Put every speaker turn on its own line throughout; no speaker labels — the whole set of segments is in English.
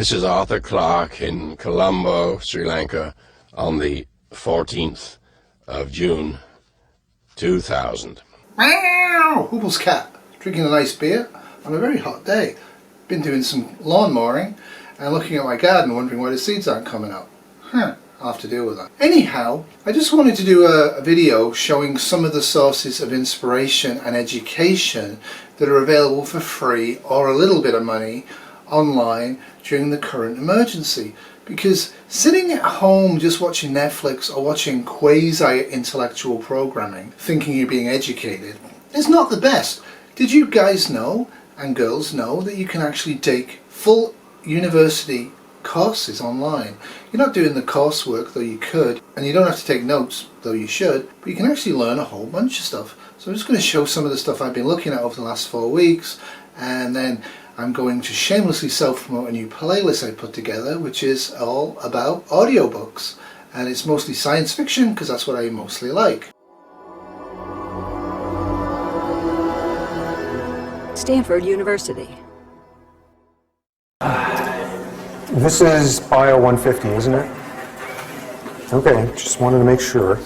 This is Arthur Clarke in Colombo, Sri Lanka, on the 14th of June, 2000.
Meow! Huples cat, drinking a nice beer on a very hot day. Been doing some lawn mowing and looking at my garden wondering why the seeds aren't coming up. I'll have to deal with that. Anyhow, I just wanted to do a video showing some of the sources of inspiration and education that are available for free or a little bit of money online during the current emergency. Because sitting at home just watching Netflix or watching quasi-intellectual programming, thinking you're being educated, is not the best. Did you guys know, and girls know, that you can actually take full university courses online? You're not doing the coursework, though you could, and you don't have to take notes, though you should, but you can actually learn a whole bunch of stuff. So I'm just going to show some of the stuff I've been looking at over the last 4 weeks, and then I'm going to shamelessly self-promote a new playlist I put together, which is all about audiobooks, and it's mostly science fiction because that's what I mostly like.
Stanford University.
This is Bio 150, isn't it? Okay, just wanted to make sure.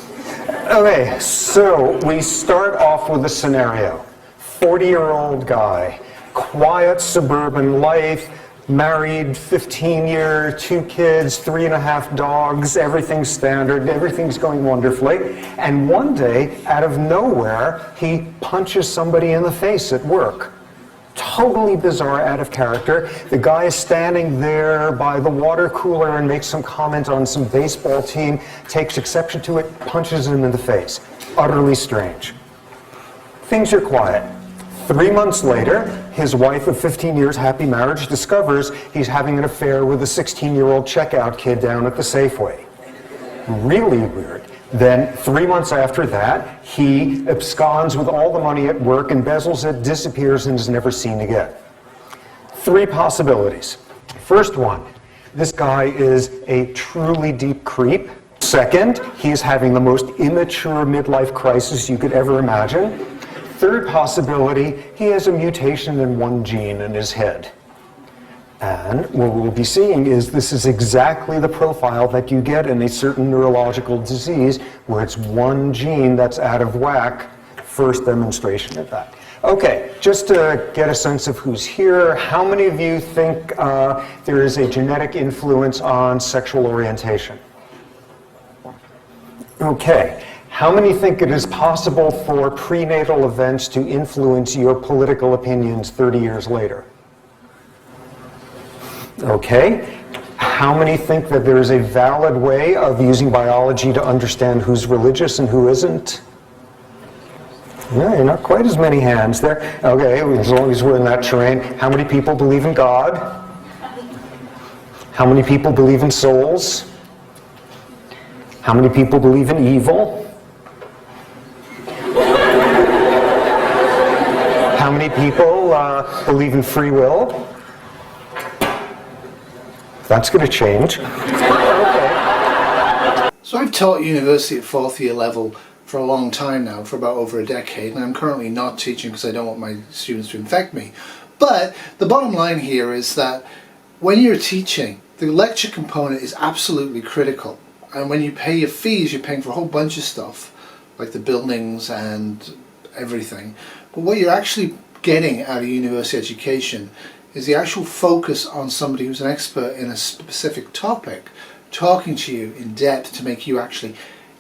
Okay, so we start off with a scenario. 40-year-old guy, quiet suburban life, married, 15-year, 2 kids, 3.5 dogs, everything's standard, everything's going wonderfully. And one day, out of nowhere, he punches somebody in the face at work. Totally bizarre, out of character. The guy is standing there by the water cooler and makes some comment on some baseball team, takes exception to it, punches him in the face. Utterly strange. Things are quiet. 3 months later, his wife of 15 years, happy marriage, discovers he's having an affair with a 16-year-old checkout kid down at the Safeway. Really weird. Then 3 months after that, he absconds with all the money at work, embezzles it, disappears, and is never seen again. 3 possibilities. First one, this guy is a truly deep creep. Second, he is having the most immature midlife crisis you could ever imagine. Third possibility, he has a mutation in one gene in his head. And what we'll be seeing is this is exactly the profile that you get in a certain neurological disease where it's one gene that's out of whack. First demonstration of that. Okay, just to get a sense of who's here, how many of you think there is a genetic influence on sexual orientation? Okay. How many think it is possible for prenatal events to influence your political opinions 30 years later? Okay. How many think that there is a valid way of using biology to understand who's religious and who isn't? Yeah, not quite as many hands there. Okay, as long as we're in that terrain. How many people believe in God? How many people believe in souls? How many people believe in evil? How many people believe in free will? That's going to change. Okay.
So I've taught university at 4th year level for a long time now, for about over a decade, and I'm currently not teaching because I don't want my students to infect me. But the bottom line here is that when you're teaching, the lecture component is absolutely critical. And when you pay your fees, you're paying for a whole bunch of stuff, like the buildings and everything. But what you're actually getting out of university education is the actual focus on somebody who's an expert in a specific topic, talking to you in depth to make you actually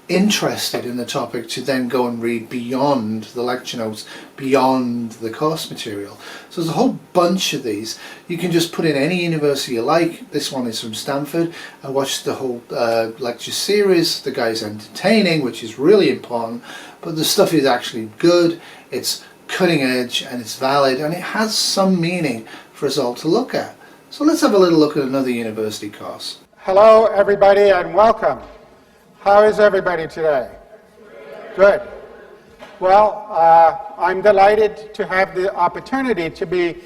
interested in the topic, to then go and read beyond the lecture notes, beyond the course material. So there's a whole bunch of these. You can just put in any university you like. This one is from Stanford. I watched the whole lecture series. The guy's entertaining, which is really important, but the stuff is actually good. It's cutting edge and it's valid, and it has some meaning for us all to look at. So let's have a little look at another university course.
Hello everybody and welcome. How is everybody today? Good. Well, I'm delighted to have the opportunity to be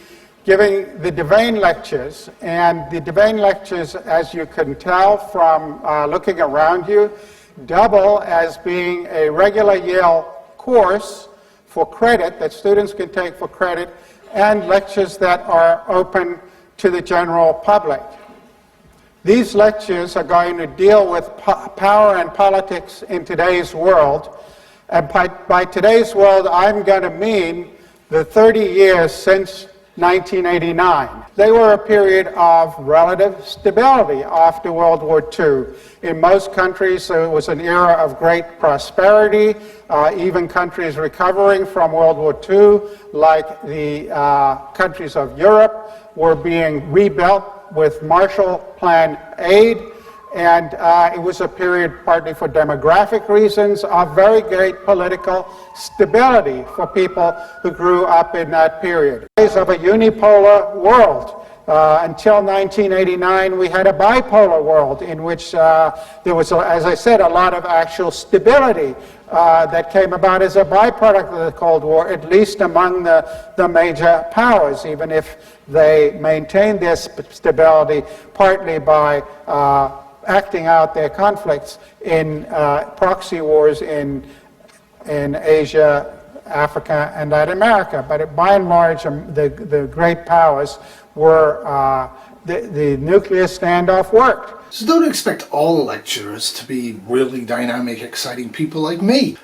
giving the Devane lectures, and the Devane lectures, as you can tell from looking around you, double as being a regular Yale course for credit that students can take for credit, and lectures that are open to the general public. These lectures are going to deal with power and politics in today's world. And by today's world, I'm going to mean the 30 years since 1989. They were a period of relative stability after World War II. In most countries, it was an era of great prosperity. Even countries recovering from World War II, like the countries of Europe, were being rebuilt with Marshall Plan aid. And it was a period partly for demographic reasons of very great political stability for people who grew up in that period. Days of a unipolar world. Until 1989, we had a bipolar world in which there was, as I said, a lot of actual stability that came about as a byproduct of the Cold War, at least among the major powers, even if they maintained their stability partly by acting out their conflicts in proxy wars in Asia, Africa, and Latin America. But by and large, the great powers were, the nuclear standoff worked.
So don't expect all lecturers to be really dynamic, exciting people like me.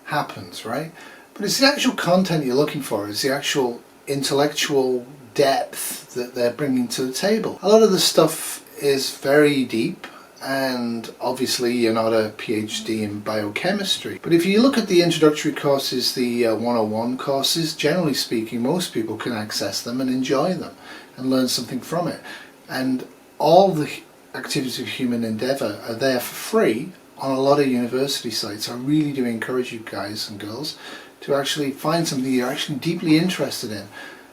Happens, right? But it's the actual content you're looking for. It's the actual intellectual depth that they're bringing to the table. A lot of the stuff is very deep, and obviously you're not a PhD in biochemistry. But if you look at the introductory courses, the 101 courses, generally speaking, most people can access them and enjoy them and learn something from it. And all the activities of human endeavour are there for free on a lot of university sites. I really do encourage you guys and girls to actually find something you're actually deeply interested in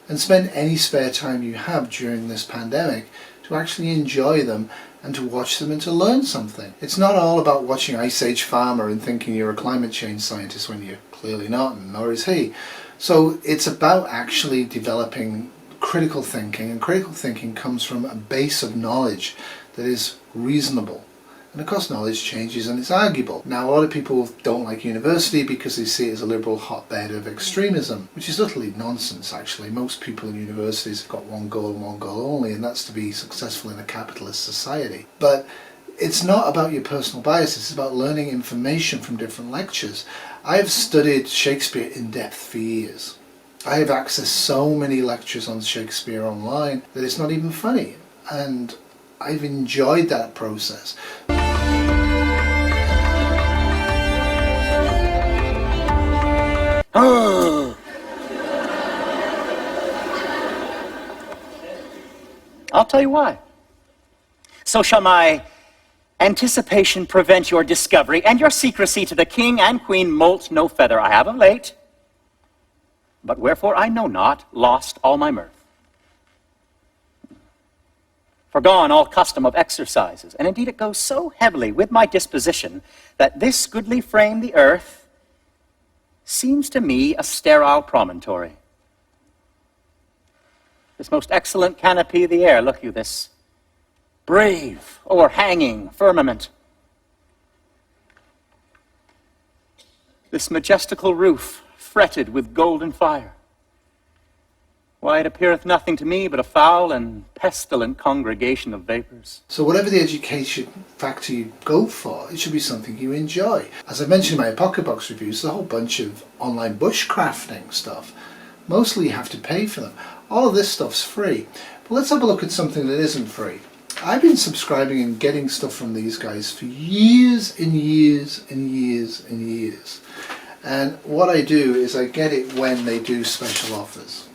and spend any spare time you have during this pandemic to actually enjoy them and to watch them and to learn something. It's not all about watching Ice Age Farmer and thinking you're a climate change scientist when you're clearly not, and nor is he. So it's about actually developing critical thinking, and critical thinking comes from a base of knowledge that is reasonable. And of course knowledge changes and it's arguable. Now a lot of people don't like university because they see it as a liberal hotbed of extremism, which is utterly nonsense actually. Most people in universities have got one goal and one goal only, and that's to be successful in a capitalist society. But it's not about your personal bias, it's about learning information from different lectures. I have studied Shakespeare in depth for years. I have accessed so many lectures on Shakespeare online that it's not even funny, and I've enjoyed that process.
I'll tell you why. So shall my anticipation prevent your discovery, and your secrecy to the king and queen molt no feather. I have of late, but wherefore I know not, lost all my mirth. Forgone all custom of exercises, and indeed it goes so heavily with my disposition that this goodly frame, the earth, seems to me a sterile promontory. This most excellent canopy of the air, look you, this brave, o'erhanging firmament. This majestical roof, fretted with golden fire. Why, it appeareth nothing to me but a foul and pestilent congregation of vapors. So
whatever the education factor you go for, it should be something you enjoy. As I mentioned in my Pocket Box reviews, there's a whole bunch of online bushcrafting stuff. Mostly you have to pay for them. All of this stuff's free. But let's have a look at something that isn't free. I've been subscribing and getting stuff from these guys for years and years and years and years. And what I do is I get it when they do special offers.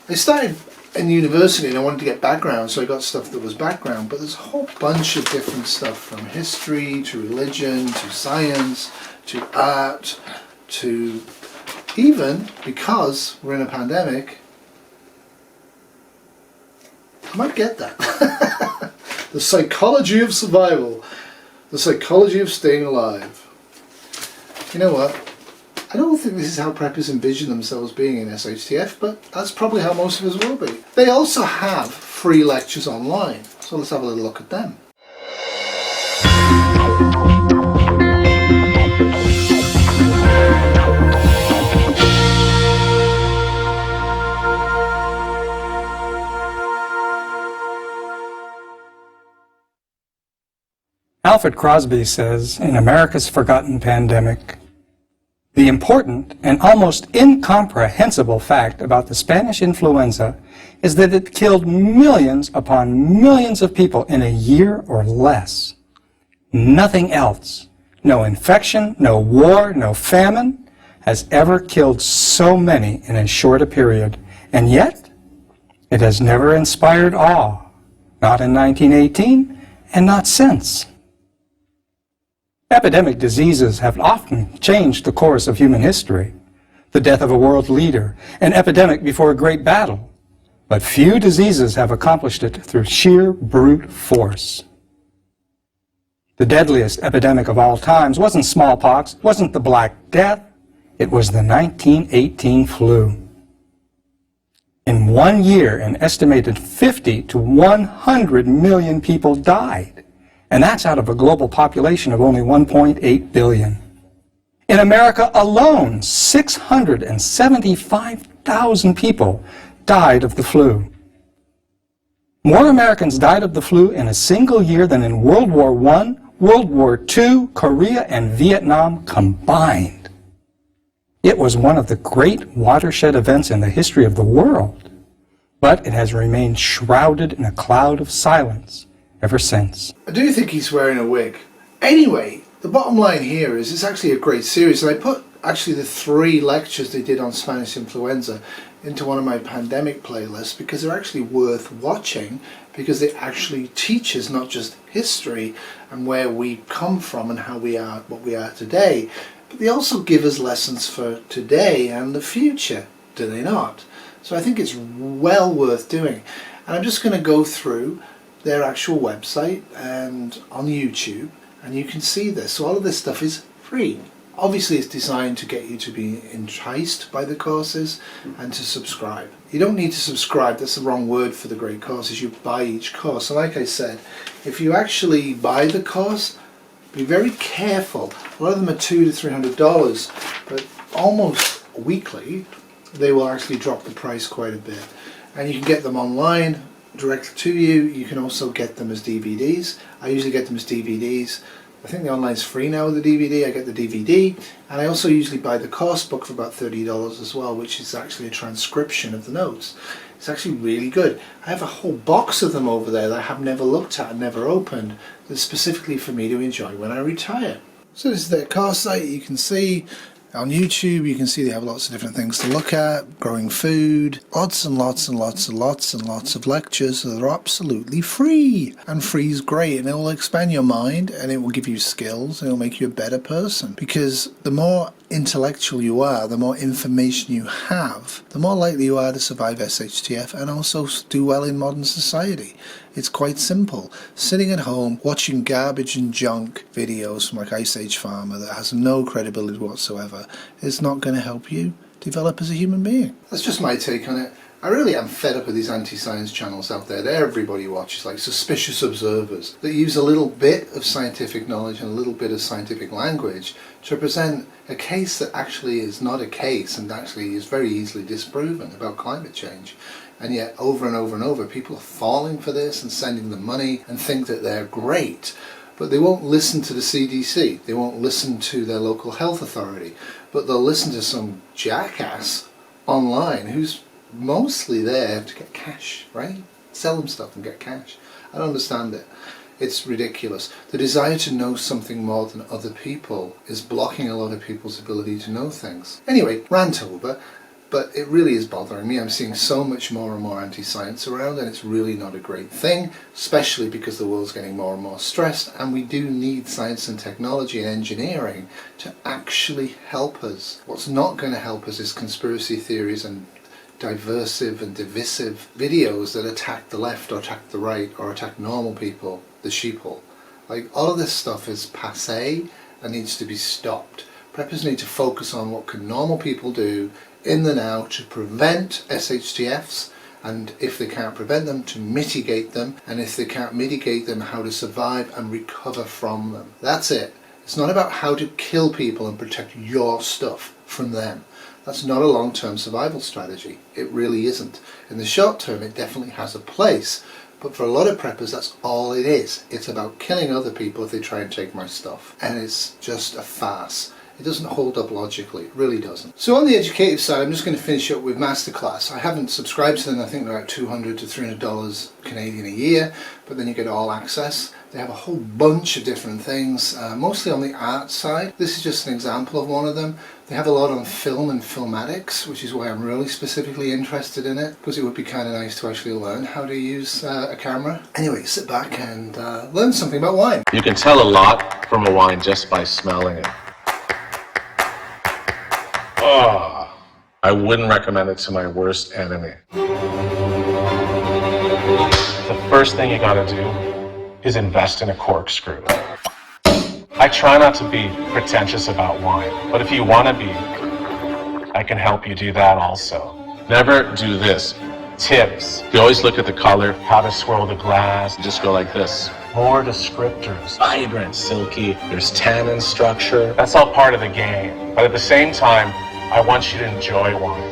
I started in university and I wanted to get background, so I got stuff that was background, but there's a whole bunch of different stuff, from history to religion to science to art to even, because we're in a pandemic, I might get that. The psychology of survival, the psychology of staying alive. You know what? I don't think this is how preppers envision themselves being in SHTF, but that's probably how most of us will be. They also have free lectures online, so let's have a little look at them.
Alfred Crosby says in America's Forgotten Pandemic, "The important and almost incomprehensible fact about the Spanish influenza is that it killed millions upon millions of people in a year or less. Nothing else, no infection, no war, no famine, has ever killed so many in as short a period. And yet, it has never inspired awe, not in 1918 and not since." Epidemic diseases have often changed the course of human history. The death of a world leader, an epidemic before a great battle. But few diseases have accomplished it through sheer brute force. The deadliest epidemic of all times wasn't smallpox, wasn't the Black Death, it was the 1918 flu. In 1 year, an estimated 50 to 100 million people died, and that's out of a global population of only 1.8 billion. In America alone, 675,000 people died of the flu. More Americans died of the flu in a single year than in World War I, World War II, Korea, and Vietnam combined. It was one of the great watershed events in the history of the world, but it has remained shrouded in a cloud of silence ever since.
I do think he's wearing a wig. Anyway, the bottom line here is it's actually a great series, and I put actually the 3 lectures they did on Spanish influenza into one of my pandemic playlists because they're actually worth watching, because they actually teach us not just history and where we come from and how we are what we are today, but they also give us lessons for today and the future, do they not? So I think it's well worth doing. And I'm just going to go through their actual website and on YouTube, and you can see this. So all of this stuff is free. Obviously it's designed to get you to be enticed by the courses and to subscribe. You don't need to subscribe, that's the wrong word for the great courses. You buy each course. And like I said, if you actually buy the course, be very careful. A lot of them are $200 to $300, but almost weekly they will actually drop the price quite a bit. And you can get them online directly to you. You can also get them as DVDs. I usually get them as DVDs. I think the online's free now with the DVD. I get the DVD, and I also usually buy the course book for about $30 as well, which is actually a transcription of the notes. It's actually really good. I have a whole box of them over there that I have never looked at and never opened, that's specifically for me to enjoy when I retire. So this is their course site. You can see on YouTube, you can see they have lots of different things to look at, growing food, lots and lots and lots and lots and lots of lectures that are absolutely free. And free is great, and it will expand your mind, and it will give you skills, and it will make you a better person. Because the more intellectual you are, the more information you have, the more likely you are to survive SHTF and also do well in modern society. It's quite simple. Sitting at home watching garbage and junk videos from like Ice Age Farmer that has no credibility whatsoever is not going to help you develop as a human being. That's just my take on it. I really am fed up with these anti-science channels out there that everybody watches, like suspicious observers, that use a little bit of scientific knowledge and a little bit of scientific language to present a case that actually is not a case and actually is very easily disproven about climate change. And yet over and over and over people are falling for this and sending them money and think that they're great. But they won't listen to the CDC, they won't listen to their local health authority, but they'll listen to some jackass online who's mostly there to get cash, right? Sell them stuff and get cash. I don't understand it. It's ridiculous. The desire to know something more than other people is blocking a lot of people's ability to know things. Anyway, rant over. But it really is bothering me. I'm seeing so much more and more anti-science around, and it's really not a great thing, especially because the world's getting more and more stressed, and we do need science and technology and engineering to actually help us. What's not going to help us is conspiracy theories and diversive and divisive videos that attack the left or attack the right or attack normal people, the sheeple. Like, all of this stuff is passé and needs to be stopped. Preppers need to focus on what can normal people do in the now to prevent SHTFs, and if they can't prevent them, to mitigate them, and if they can't mitigate them, how to survive and recover from them. That's it. It's not about how to kill people and protect your stuff from them. That's not a long-term survival strategy. It really isn't. In the short term, it definitely has a place, But for a lot of preppers, that's all it is. It's about killing other people if they try and take my stuff. And it's just a farce. It doesn't hold up logically, it really doesn't. So on the educative side, I'm just going to finish up with MasterClass. I haven't subscribed to them. I think they're about $200 to $300 Canadian a year, but then you get all access. They have a whole bunch of different things, mostly on the art side. This is just an example of one of them. They have a lot on film and filmatics, which is why I'm really specifically interested in it, because it would be kind of nice to actually learn how to use a camera. Anyway, sit back and learn something about wine.
You can tell a lot from a wine just by smelling it. Oh, I wouldn't recommend it to my worst enemy. The first thing you gotta do is invest in a corkscrew. I try not to be pretentious about wine, but if you want to be, I can help you do that also. Never do this. Tips. You always look at the color, how to swirl the glass, just go like this. More descriptors. Vibrant, silky, there's tannin structure. That's all part of the game. But at the same time, I want you to enjoy wine.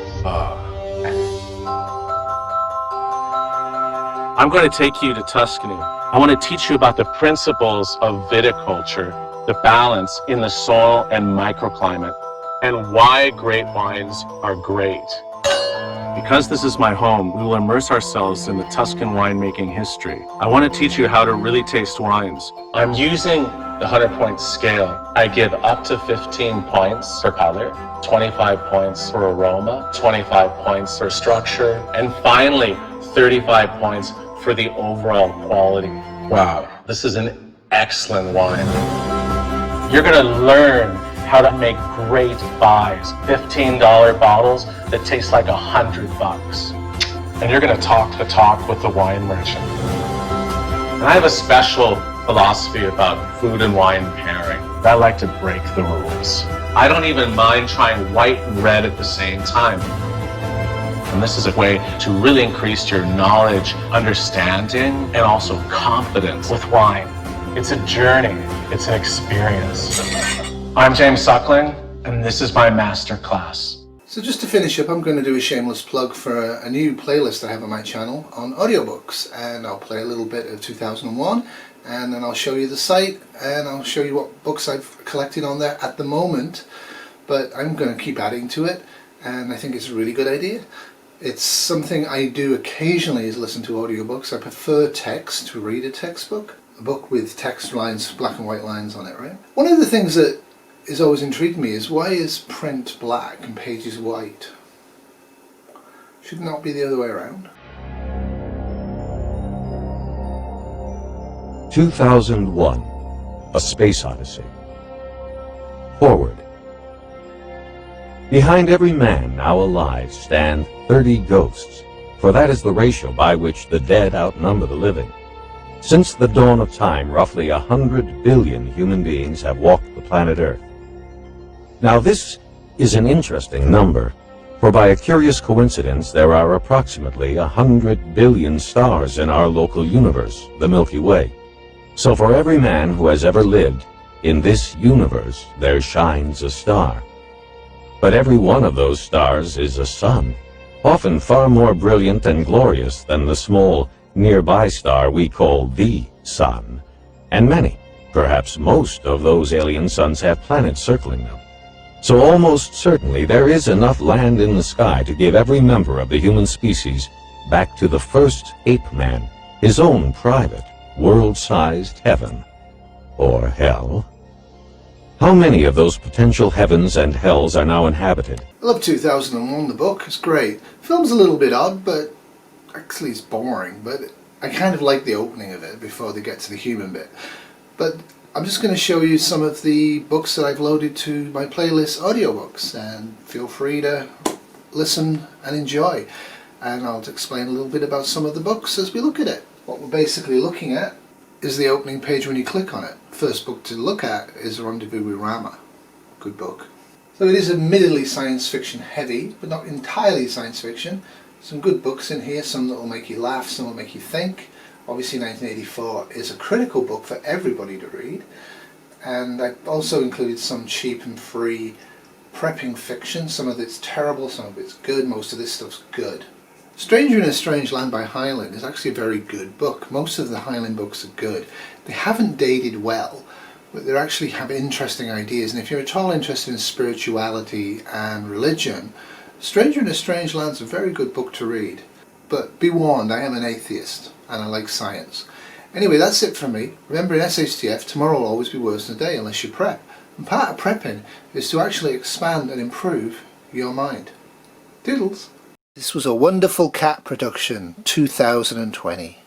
I'm going to take you to Tuscany. I want to teach you about the principles of viticulture, the balance in the soil and microclimate, and why great wines are great. Because this is my home, we will immerse ourselves in the Tuscan winemaking history. I want to teach you how to really taste wines. I'm using the 100-point scale. I give up to 15 points for color, 25 points for aroma, 25 points for structure, and finally 35 points for the overall quality. Wow, this is an excellent wine. You're going to learn how to make great buys, $15 bottles that taste like $100. And you're going to talk the talk with the wine merchant. And I have a special philosophy about food and wine pairing. I like to break the rules. I don't even mind trying white and red at the same time. And this is a way to really increase your knowledge, understanding, and also confidence with wine. It's a journey. It's an experience. I'm James Suckling, and this is my MasterClass.
So just to finish up, I'm going to do a shameless plug for a new playlist I have on my channel on audiobooks, and I'll play a little bit of 2001, and then I'll show you the site, and I'll show you what books I've collected on there at the moment, but I'm going to keep adding to it, and I think it's a really good idea. It's something I do occasionally, is listen to audiobooks. I prefer text to read a textbook. A book with text lines, black and white lines on it, right? One of the things that has always intrigued me is, why is print black and pages white? Should it not be the other way around?
2001, A Space Odyssey. Forward. Behind every man now alive stand 30 ghosts, for that is the ratio by which the dead outnumber the living. Since the dawn of time, roughly 100 billion human beings have walked the planet Earth. Now this is an interesting number, for by a curious coincidence there are approximately 100 billion stars in our local universe, the Milky Way. So for every man who has ever lived in this universe, there shines a star. But every one of those stars is a sun, often far more brilliant and glorious than the small nearby star we call the Sun. And many, perhaps most of those alien suns have planets circling them. So almost certainly there is enough land in the sky to give every member of the human species back to the first ape man, his own private, world-sized heaven, or hell. How many of those potential heavens and hells are now inhabited?
I love 2001, the book. It's great. Film's a little bit odd, but actually it's boring, but I kind of like the opening of it before they get to the human bit. But I'm just going to show you some of the books that I've loaded to my playlist audiobooks, and feel free to listen and enjoy. And I'll explain a little bit about some of the books as we look at it. What we're basically looking at is the opening page when you click on it. First book to look at is Rendezvous with Rama. Good book. So it is admittedly science fiction heavy, but not entirely science fiction. Some good books in here, some that will make you laugh, some will make you think. Obviously 1984 is a critical book for everybody to read. And I've also included some cheap and free prepping fiction. Some of it's terrible, some of it's good, most of this stuff's good. Stranger in a Strange Land by Heinlein is actually a very good book. Most of the Heinlein books are good. They haven't dated well, but they actually have interesting ideas. And if you're at all interested in spirituality and religion, Stranger in a Strange Land is a very good book to read. But be warned, I am an atheist and I like science. Anyway, that's it from me. Remember, in SHTF, tomorrow will always be worse than today unless you prep. And part of prepping is to actually expand and improve your mind. Doodles. This was a Wonderful Cat production, 2020.